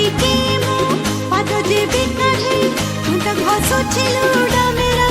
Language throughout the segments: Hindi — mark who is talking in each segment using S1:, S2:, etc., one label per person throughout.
S1: टिके मो पाद जेबे काढे मुंड घसुछिलु डमेरा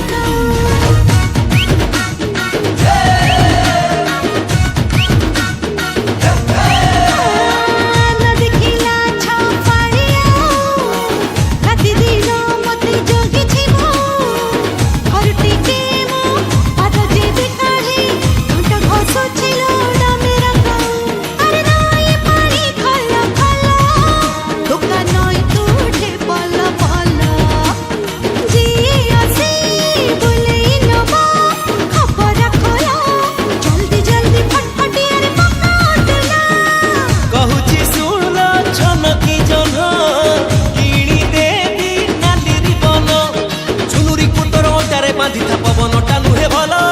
S1: पवन टानु हे भला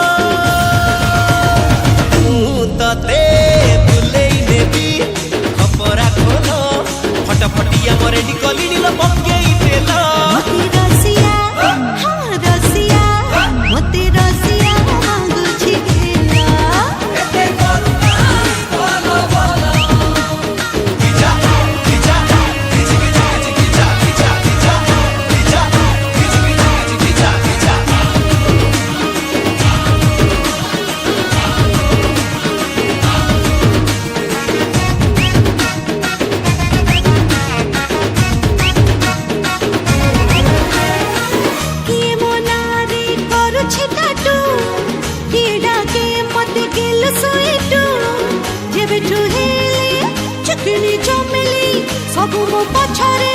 S1: ते बुलेई नेबी खपरा खोल फटाफटिया मरे निकली नील पकेई देला
S2: मते रसिया हाँ रसिया मते रसिया मांगुछि खेला
S1: एते करुणा बोलो बोलो किजा किजा किजी किजा किजा किजा किजा किजा किजी किजा किजा
S2: चुकनी चमेली सब मो पछरे